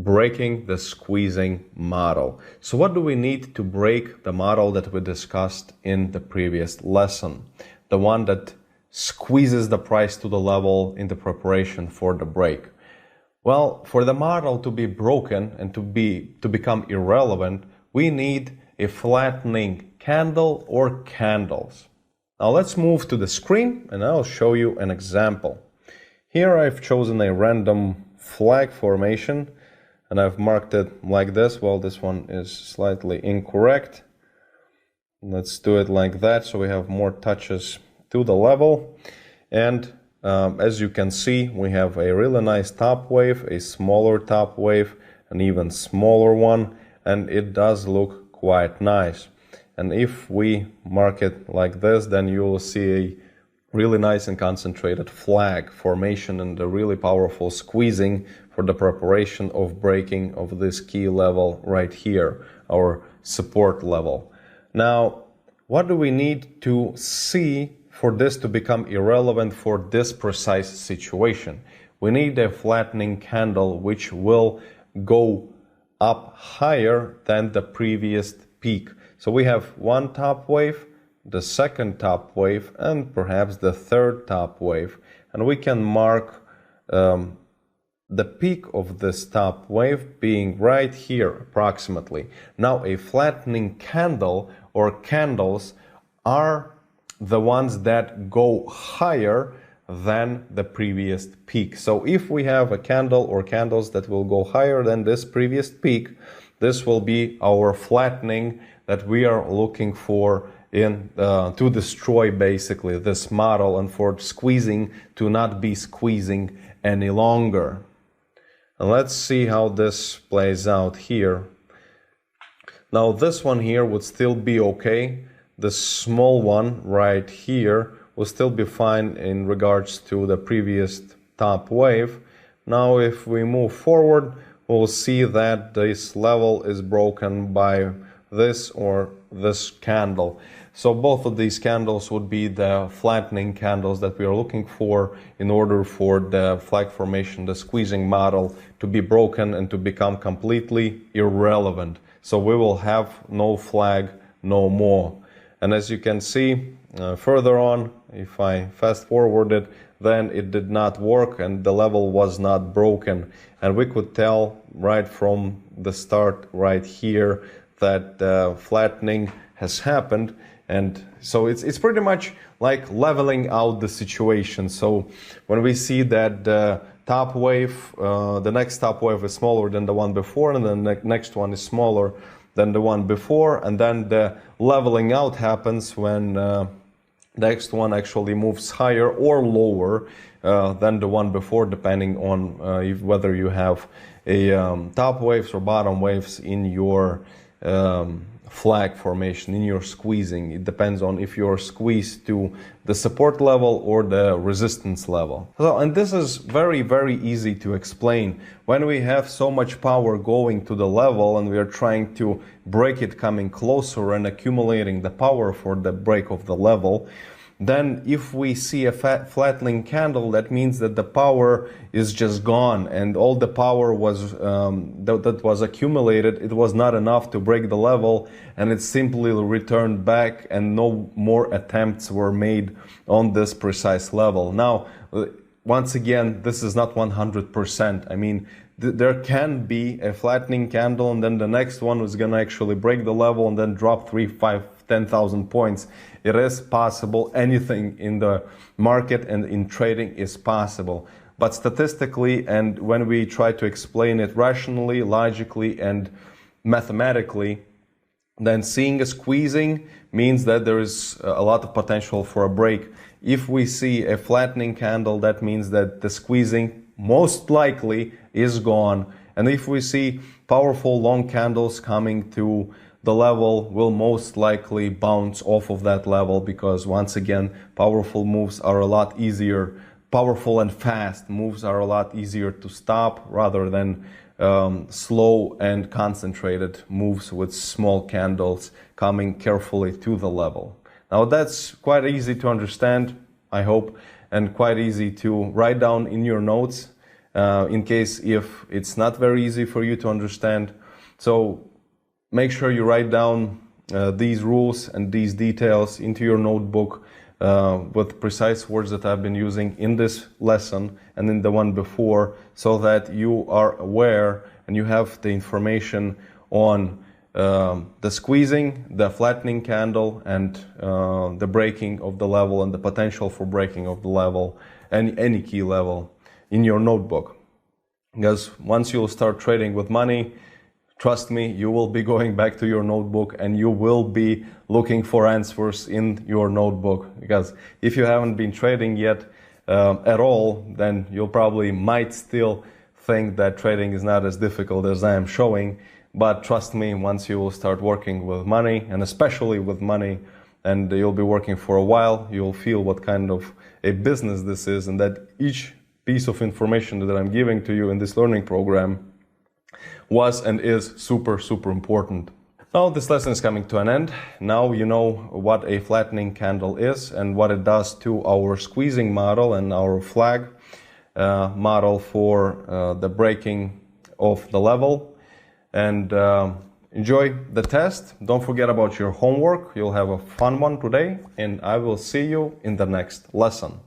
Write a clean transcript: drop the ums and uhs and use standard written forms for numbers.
breaking the squeezing model. So what do we need to break the model that we discussed in the previous lesson? The one that squeezes the price to the level in the preparation for the break. Well, for the model to be broken and to become irrelevant, we need a flattening candle or candles. Now let's move to the screen and I'll show you an example. Here I've chosen a random flag formation and I've marked it like this. Well, this one is slightly incorrect. Let's do it like that so we have more touches to the level. And as you can see, we have a really nice top wave, a smaller top wave, an even smaller one, and it does look quite nice. And if we mark it like this, then you will see a really nice and concentrated flag formation and a really powerful squeezing for the preparation of breaking of this key level right here, our support level. Now, what do we need to see for this to become irrelevant for this precise situation? We need a flattening candle which will go up higher than the previous peak. So we have one top wave, the second top wave, and perhaps the third top wave. And we can mark the peak of this top wave being right here approximately. Now a flattening candle or candles are the ones that go higher than the previous peak. So if we have a candle or candles that will go higher than this previous peak, this will be our flattening that we are looking for in to destroy basically this model and for squeezing to not be squeezing any longer. And let's see how this plays out here. Now this one here would still be okay. The small one right here will still be fine in regards to the previous top wave. Now if we move forward, we'll see that this level is broken by this or this candle. So both of these candles would be the flattening candles that we are looking for in order for the flag formation, the squeezing model, to be broken and to become completely irrelevant. So we will have no flag no more. And as you can see further on, if I fast forward it, then it did not work and the level was not broken. And we could tell right from the start right here that flattening has happened. And so it's pretty much like leveling out the situation. So when we see that the top wave, the next top wave is smaller than the one before, and then the next one is smaller than the one before, and then the leveling out happens when the next one actually moves higher or lower than the one before, depending on whether you have a top waves or bottom waves in your flag formation, in your squeezing. It depends on if you're squeezed to the support level or the resistance level. So, and this is very, very easy to explain. When we have so much power going to the level and we are trying to break it coming closer and accumulating the power for the break of the level, then if we see a flattening candle, that means that the power is just gone and all the power was that was accumulated, it was not enough to break the level, and it simply returned back and no more attempts were made on this precise level. Now, once again, this is not 100%. I mean, there can be a flattening candle and then the next one is going to actually break the level and then drop 3, 5, 10,000 points. It is possible. Anything in the market and in trading is possible. But statistically, and when we try to explain it rationally, logically, and mathematically, then seeing a squeezing means that there is a lot of potential for a break. If we see a flattening candle, that means that the squeezing most likely is gone. And if we see powerful long candles coming to the level, will most likely bounce off of that level, because once again, powerful moves are a lot easier, powerful and fast moves are a lot easier to stop rather than slow and concentrated moves with small candles coming carefully to the level. Now that's quite easy to understand, I hope, and quite easy to write down in your notes. in case if it's not very easy for you to understand. So make sure you write down these rules and these details into your notebook with precise words that I've been using in this lesson and in the one before, so that you are aware and you have the information on the squeezing, the flattening candle, and the breaking of the level and the potential for breaking of the level and any key level in your notebook. Because once you'll start trading with money, trust me, you will be going back to your notebook and you will be looking for answers in your notebook. Because if you haven't been trading yet at all, then you'll probably might still think that trading is not as difficult as I am showing. But trust me, once you will start working with money, and especially with money, and you'll be working for a while, you'll feel what kind of a business this is, and that each piece of information that I'm giving to you in this learning program was and is super, super important. Now this lesson is coming to an end. Now you know what a flattening candle is and what it does to our squeezing model and our flag model for the breaking of the level. And enjoy the test. Don't forget about your homework. You'll have a fun one today, and I will see you in the next lesson.